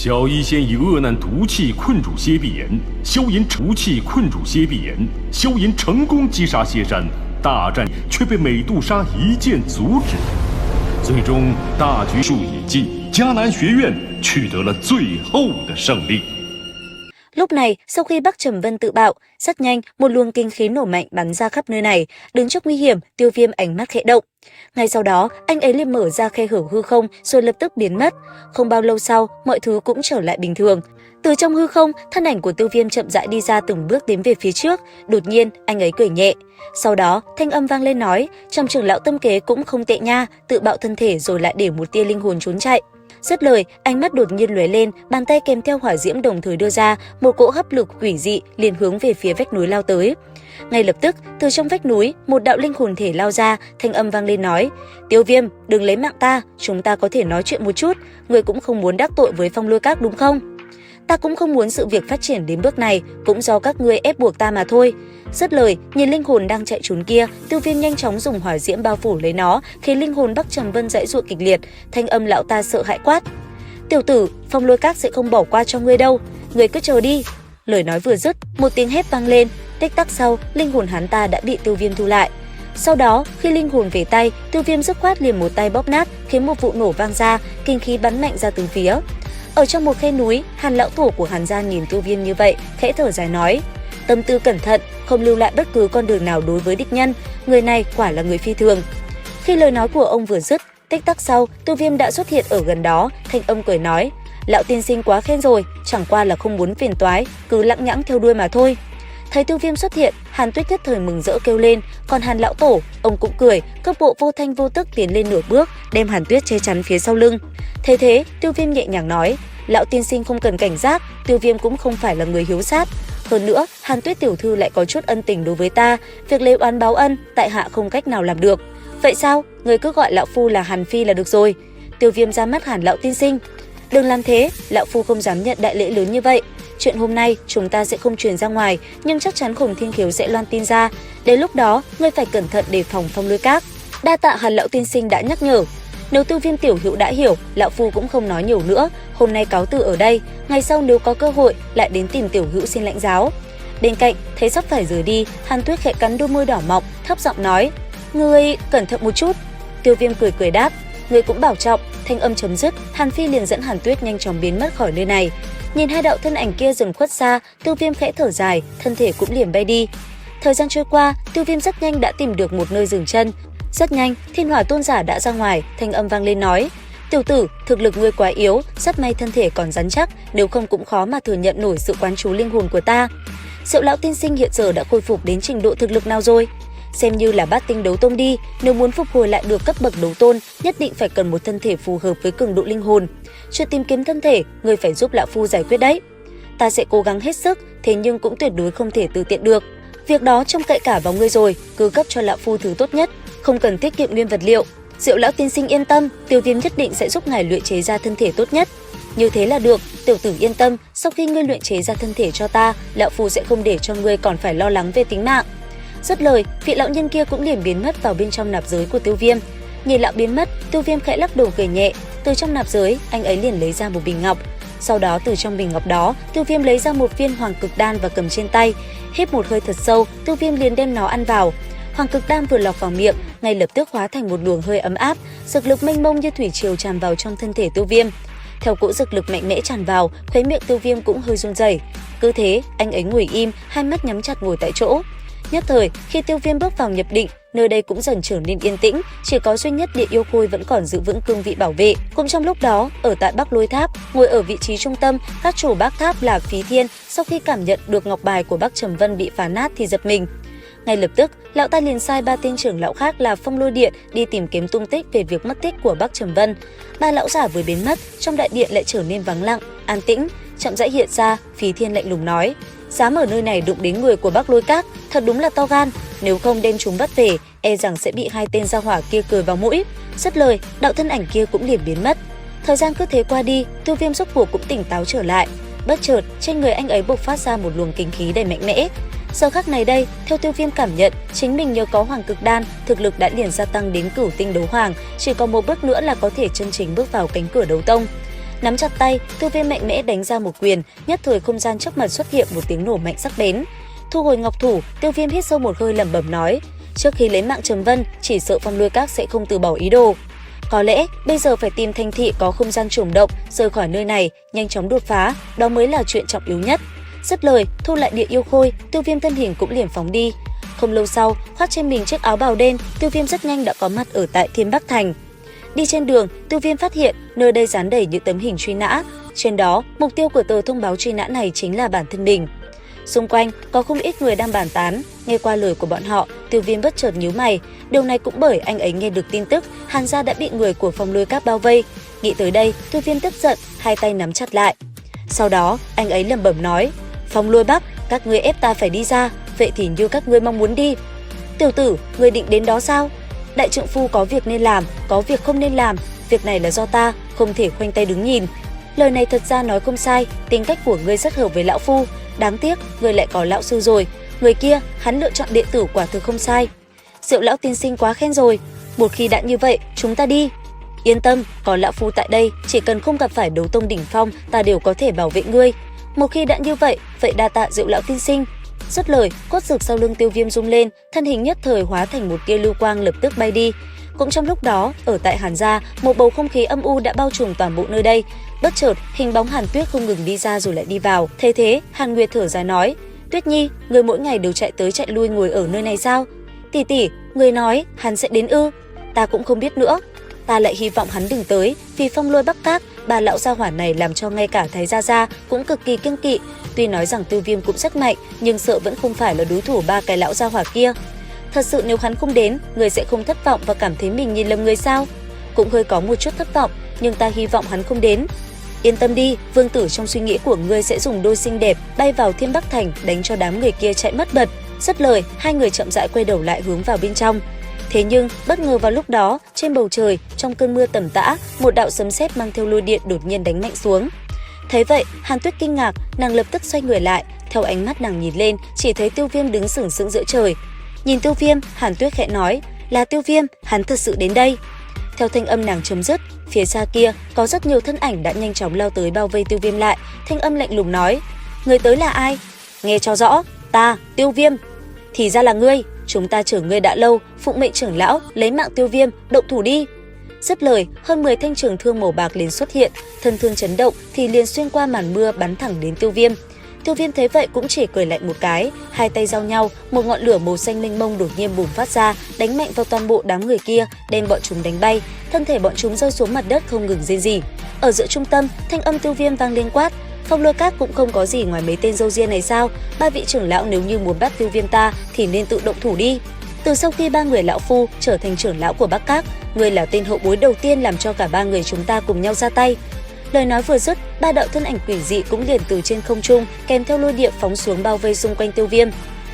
小医仙以恶难毒气困住蝎壁岩，萧炎毒气困住蝎壁岩，萧炎成功击杀蝎山，大战却被美杜莎一剑阻止。最终大局数已尽，迦南学院取得了最后的胜利。Lúc này, sau khi Bắc Trầm Vân tự bạo, rất nhanh một luồng kinh khí nổ mạnh bắn ra khắp nơi này, đứng trước nguy hiểm, Tiêu Viêm ánh mắt khẽ động. Ngay sau đó, anh ấy liền mở ra khe hở hư không rồi lập tức biến mất. Không bao lâu sau, mọi thứ cũng trở lại bình thường. Từ trong hư không, thân ảnh của Tiêu Viêm chậm rãi đi ra từng bước tiến về phía trước. Đột nhiên, anh ấy cười nhẹ. Sau đó, thanh âm vang lên nói, Trầm trưởng lão tâm kế cũng không tệ nha, tự bạo thân thể rồi lại để một tia linh hồn trốn chạy. Dứt lời, ánh mắt đột nhiên lóe lên, bàn tay kèm theo hỏa diễm đồng thời đưa ra, một cỗ hấp lực quỷ dị liền hướng về phía vách núi lao tới. Ngay lập tức, từ trong vách núi, một đạo linh hồn thể lao ra, thanh âm vang lên nói: "Tiêu Viêm, đừng lấy mạng ta, chúng ta có thể nói chuyện một chút, ngươi cũng không muốn đắc tội với Phong Lôi Các đúng không? Ta cũng không muốn sự việc phát triển đến bước này, cũng do các ngươi ép buộc ta mà thôi." Dứt lời, nhìn linh hồn đang chạy trốn kia, Tiêu Viêm nhanh chóng dùng hỏa diễm bao phủ lấy nó, khiến linh hồn Bắc Trầm Vân giãy giụa kịch liệt, thanh âm lão ta sợ hãi quát: "Tiểu tử, Phong Lôi Các sẽ không bỏ qua cho ngươi đâu, ngươi cứ chờ đi." Lời nói vừa dứt, một tiếng hét vang lên, tích tắc sau, linh hồn hắn ta đã bị Tiêu Viêm thu lại. Sau đó, khi linh hồn về tay, Tiêu Viêm dứt khoát liền một tay bóp nát, khiến một vụ nổ vang ra, kinh khí bắn mạnh ra từ phía. Ở trong một khe núi, Hàn lão tổ của Hàn gia nhìn Tiêu Viêm như vậy, khẽ thở dài nói: "Tâm tư cẩn thận, không lưu lại bất cứ con đường nào đối với địch nhân, người này quả là người phi thường." Khi lời nói của ông vừa dứt, tích tắc sau, Tiêu Viêm đã xuất hiện ở gần đó, thanh âm cười nói: "Lão tiên sinh quá khen rồi, chẳng qua là không muốn phiền toái, cứ lẳng nhẳng theo đuôi mà thôi." Thấy Tiêu Viêm xuất hiện, Hàn Tuyết nhất thời mừng rỡ kêu lên, còn Hàn lão tổ, ông cũng cười, cước bộ vô thanh vô tức tiến lên nửa bước, đem Hàn Tuyết che chắn phía sau lưng. Thế thế, Tiêu Viêm nhẹ nhàng nói: "Lão tiên sinh không cần cảnh giác, Tiêu Viêm cũng không phải là người hiếu sát. Hơn nữa, Hàn Tuyết tiểu thư lại có chút ân tình đối với ta, việc lấy oán báo ân, tại hạ không cách nào làm được." "Vậy sao? Người cứ gọi lão phu là Hàn phi là được rồi." Tiêu Viêm ra mắt Hàn lão tiên sinh: "Đừng làm thế, lão phu không dám nhận đại lễ lớn như vậy. Chuyện hôm nay chúng ta sẽ không truyền ra ngoài, nhưng chắc chắn Khổng Thiên Khiếu sẽ loan tin ra. Đến lúc đó, ngươi phải cẩn thận đề phòng Phong Lôi Các." "Đa tạ Hàn lão tiên sinh đã nhắc nhở." Nếu Tiêu Viêm tiểu hữu đã hiểu, lão phu cũng không nói nhiều nữa, hôm nay cáo từ ở đây, ngày sau nếu có cơ hội lại đến tìm tiểu hữu xin lãnh giáo. Bên cạnh, thấy sắp phải rời đi, Hàn Tuyết khẽ cắn đôi môi đỏ mọng, thấp giọng nói: "Ngươi cẩn thận một chút." Tiêu Viêm cười cười đáp: "Ngươi cũng bảo trọng." Thanh âm chấm dứt, Hàn Phi liền dẫn Hàn Tuyết nhanh chóng biến mất khỏi nơi này. Nhìn hai đạo thân ảnh kia dần khuất xa, Tiêu Viêm khẽ thở dài, thân thể cũng liền bay đi. Thời gian trôi qua, Tiêu Viêm rất nhanh đã tìm được một nơi dừng chân. Rất nhanh, Thiên Hỏa tôn giả đã ra ngoài, thanh âm vang lên nói: "Tiểu tử, thực lực ngươi quá yếu, rất may thân thể còn rắn chắc, nếu không cũng khó mà thừa nhận nổi sự quán chú linh hồn của ta. Diệu lão tiên sinh hiện giờ đã khôi phục đến trình độ thực lực nào rồi?" "Xem như là bát tinh đấu tôn đi, nếu muốn phục hồi lại được cấp bậc đấu tôn, nhất định phải cần một thân thể phù hợp với cường độ linh hồn. Chuyện tìm kiếm thân thể, ngươi phải giúp lão phu giải quyết đấy." "Ta sẽ cố gắng hết sức, thế nhưng cũng tuyệt đối không thể tự tiện được. Việc đó trông cậy cả vào ngươi rồi, cứ cấp cho lão phu thứ tốt nhất, không cần tiết kiệm nguyên vật liệu." "Diệu lão tiên sinh yên tâm, Tiêu Viêm nhất định sẽ giúp ngài luyện chế ra thân thể tốt nhất." "Như thế là được, tiểu tử yên tâm, sau khi ngươi luyện chế ra thân thể cho ta, lão phu sẽ không để cho ngươi còn phải lo lắng về tính mạng." Dứt lời, vị lão nhân kia cũng liền biến mất vào bên trong nạp giới của Tiêu Viêm. Nhìn lão biến mất, Tiêu Viêm khẽ lắc đầu cười nhẹ, từ trong nạp giới, anh ấy liền lấy ra một bình ngọc. Sau đó từ trong bình ngọc đó, Tiêu Viêm lấy ra một viên hoàng cực đan và cầm trên tay, hít một hơi thật sâu, Tiêu Viêm liền đem nó ăn vào. Hoàng cực đan vừa lọt vào miệng, ngay lập tức hóa thành một luồng hơi ấm áp, dược lực mênh mông như thủy triều tràn vào trong thân thể Tiêu Viêm. Theo cỗ dược lực mạnh mẽ tràn vào, khóe miệng Tiêu Viêm cũng hơi run rẩy. Cứ thế, anh ấy ngồi im, hai mắt nhắm chặt ngồi tại chỗ. Nhất thời, khi Tiêu Viêm bước vào nhập định, nơi đây cũng dần trở nên yên tĩnh, chỉ có duy nhất Địa Yêu Khôi vẫn còn giữ vững cương vị bảo vệ. Cũng trong lúc đó, ở tại Bắc Lôi Tháp, ngồi ở vị trí trung tâm, các chủ Bắc Tháp là Phí Thiên, sau khi cảm nhận được ngọc bài của Bắc Trầm Vân bị phá nát thì giật mình. Ngay lập tức, lão ta liền sai ba tên trưởng lão khác là Phong Lôi Điện đi tìm kiếm tung tích về việc mất tích của Bắc Trầm Vân. Ba lão giả vừa biến mất, trong đại điện lại trở nên vắng lặng, an tĩnh. Chậm rãi hiện ra, Phí Thiên lạnh lùng nói: "Dám ở nơi này đụng đến người của Bắc Lôi Các, thật đúng là to gan, nếu không đem chúng bắt về, e rằng sẽ bị hai tên gia hỏa kia cười vào mũi." Dứt lời, đạo thân ảnh kia cũng liền biến mất. Thời gian cứ thế qua đi, Tiêu Viêm rốt cuộc cũng tỉnh táo trở lại. Bất chợt, trên người anh ấy bộc phát ra một luồng kinh khí đầy mạnh mẽ. Giờ khắc này đây, theo Tiêu Viêm cảm nhận, chính mình nhờ có hoàng cực đan, thực lực đã liền gia tăng đến cửu tinh đấu hoàng, chỉ còn một bước nữa là có thể chân chính bước vào cánh cửa đấu tông. Nắm chặt tay, Tiêu Viêm mạnh mẽ đánh ra một quyền, nhất thời không gian trước mặt xuất hiện một tiếng nổ mạnh sắc bén. Thu hồi ngọc thủ, Tiêu Viêm hít sâu một hơi lẩm bẩm nói, trước khi lấy mạng Trầm Vân, chỉ sợ Phong Lôi Các sẽ không từ bỏ ý đồ. Có lẽ bây giờ phải tìm thành thị có không gian trùng động, rời khỏi nơi này, nhanh chóng đột phá, đó mới là chuyện trọng yếu nhất. Dứt lời, thu lại địa yêu khôi, Tiêu Viêm thân hình cũng liền phóng đi. Không lâu sau, khoác trên mình chiếc áo bào đen, Tiêu Viêm rất nhanh đã có mặt ở tại Thiên Bắc Thành. Đi trên đường, Tiêu Viêm phát hiện nơi đây dán đầy những tấm hình truy nã. Trên đó, mục tiêu của tờ thông báo truy nã này chính là bản thân mình. Xung quanh có không ít người đang bàn tán, nghe qua lời của bọn họ, Tiêu Viêm bất chợt nhíu mày. Điều này cũng bởi anh ấy nghe được tin tức Hàn gia đã bị người của Phong Lôi Các bao vây. Nghĩ tới đây, Tiêu Viêm tức giận, hai tay nắm chặt lại. Sau đó, anh ấy lẩm bẩm nói, Phong Lôi Bắc, các ngươi ép ta phải đi ra, vậy thì như các ngươi mong muốn đi. Tiểu tử, ngươi định đến đó sao? Đại trượng phu có việc nên làm, có việc không nên làm, việc này là do ta, không thể khoanh tay đứng nhìn. Lời này thật ra nói không sai, tính cách của ngươi rất hợp với lão phu, đáng tiếc ngươi lại có lão sư rồi, người kia hắn lựa chọn đệ tử quả thực không sai. Diệu lão tiên sinh quá khen rồi, một khi đã như vậy, chúng ta đi. Yên tâm, có lão phu tại đây, chỉ cần không gặp phải đấu tông đỉnh phong, ta đều có thể bảo vệ ngươi. Một khi đã như vậy, vậy đa tạ Diệu lão tiên sinh. Dứt lời, cốt dược sau lưng Tiêu Viêm rung lên, thân hình nhất thời hóa thành một tia lưu quang lập tức bay đi. Cũng trong lúc đó, ở tại Hàn gia, một bầu không khí âm u đã bao trùm toàn bộ nơi đây. Bất chợt, hình bóng Hàn Tuyết không ngừng đi ra rồi lại đi vào. Thế thế, Hàn Nguyệt thở dài nói, Tuyết Nhi, người mỗi ngày đều chạy tới chạy lui ngồi ở nơi này sao? Tỷ tỷ, người nói hắn sẽ đến ư? Ta cũng không biết nữa. Ta lại hy vọng hắn đừng tới, vì Phong Lôi Bắc Các, bà lão gia hỏa này làm cho ngay cả Thái gia cũng cực kỳ kiêng kỵ. Tuy nói rằng Tiêu Viêm cũng rất mạnh, nhưng sợ vẫn không phải là đối thủ ba cái lão gia hỏa kia. Thật sự nếu hắn không đến, người sẽ không thất vọng và cảm thấy mình nhìn lầm người sao? Cũng hơi có một chút thất vọng, nhưng ta hy vọng hắn không đến. Yên tâm đi, vương tử trong suy nghĩ của ngươi sẽ dùng đôi xinh đẹp bay vào Thiên Bắc Thành đánh cho đám người kia chạy mất bật. Dứt lời, hai người chậm rãi quay đầu lại hướng vào bên trong. Thế nhưng, bất ngờ vào lúc đó, trên bầu trời, trong cơn mưa tầm tã, một đạo sấm sét mang theo lôi điện đột nhiên đánh mạnh xuống. Thấy vậy, Hàn Tuyết kinh ngạc, nàng lập tức xoay người lại, theo ánh mắt nàng nhìn lên, chỉ thấy Tiêu Viêm đứng sừng sững giữa trời. Nhìn Tiêu Viêm, Hàn Tuyết khẽ nói, là Tiêu Viêm, hắn thật sự đến đây. Theo thanh âm nàng chấm dứt, phía xa kia có rất nhiều thân ảnh đã nhanh chóng lao tới bao vây Tiêu Viêm lại, thanh âm lạnh lùng nói, người tới là ai? Nghe cho rõ, ta, Tiêu Viêm. Thì ra là ngươi, chúng ta chở ngươi đã lâu, phụng mệnh trưởng lão, lấy mạng Tiêu Viêm, động thủ đi. Dứt lời, hơn 10 thanh trường thương màu bạc liền xuất hiện, thân thương chấn động thì liền xuyên qua màn mưa bắn thẳng đến Tiêu Viêm. Tiêu Viêm thấy vậy cũng chỉ cười lạnh một cái, hai tay giao nhau, một ngọn lửa màu xanh mênh mông đột nhiên bùng phát ra, đánh mạnh vào toàn bộ đám người kia, đem bọn chúng đánh bay, thân thể bọn chúng rơi xuống mặt đất không ngừng rên rỉ. Ở giữa trung tâm, thanh âm Tiêu Viêm vang lên quát, Phong Lôi Các cũng không có gì ngoài mấy tên râu ria này sao? Ba vị trưởng lão nếu như muốn bắt Tiêu Viêm ta thì nên tự động thủ đi. Từ sau khi ba người lão phu trở thành trưởng lão của Bắc Các, ngươi là tên hậu bối đầu tiên làm cho cả ba người chúng ta cùng nhau ra tay. Lời nói vừa dứt, ba đạo thân ảnh quỷ dị cũng liền từ trên không trung kèm theo lôi điện phóng xuống bao vây xung quanh Tiêu Viêm.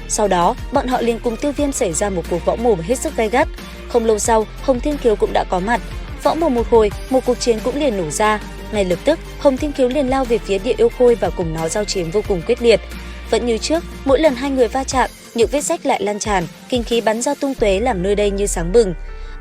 Sau đó, bọn họ liền cùng Tiêu Viêm xảy ra một cuộc võ mồm hết sức gay gắt. Không lâu sau, Hồng Thiên Kiều cũng đã có mặt. Võ mồm một hồi, một cuộc chiến cũng liền nổ ra. Ngay lập tức, Hồng Thiên Kiều liền lao về phía Địa Yêu Khôi và cùng nó giao chiến vô cùng quyết liệt. Vẫn như trước, mỗi lần hai người va chạm, những vết rách lại lan tràn, kinh khí bắn ra tung tóe làm nơi đây như sáng bừng.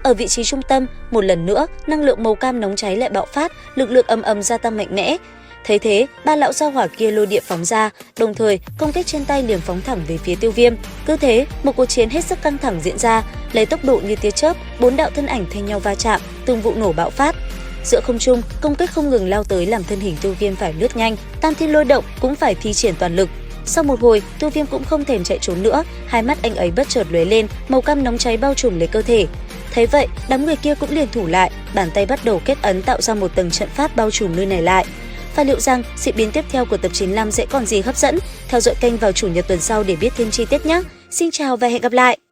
Ở vị trí trung tâm, một lần nữa, năng lượng màu cam nóng cháy lại bạo phát, lực lượng ầm ầm gia tăng mạnh mẽ. Thấy thế, ba lão gia hỏa kia lôi điện phóng ra, đồng thời công kích trên tay liền phóng thẳng về phía Tiêu Viêm. Cứ thế, một cuộc chiến hết sức căng thẳng diễn ra, lấy tốc độ như tia chớp, bốn đạo thân ảnh thay nhau va chạm, từng vụ nổ bạo phát. Giữa không trung, công kích không ngừng lao tới làm thân hình Tiêu Viêm phải lướt nhanh, Tam Thiên Lôi Động cũng phải thi triển toàn lực. Sau một hồi, Tiêu Viêm cũng không thèm chạy trốn nữa, hai mắt anh ấy bất chợt lóe lên, màu cam nóng cháy bao trùm lấy cơ thể. Thấy vậy, đám người kia cũng liền thủ lại, bàn tay bắt đầu kết ấn tạo ra một tầng trận pháp bao trùm nơi này lại. Và liệu rằng diễn biến tiếp theo của tập 95 sẽ còn gì hấp dẫn? Theo dõi kênh vào chủ nhật tuần sau để biết thêm chi tiết nhé. Xin chào và hẹn gặp lại!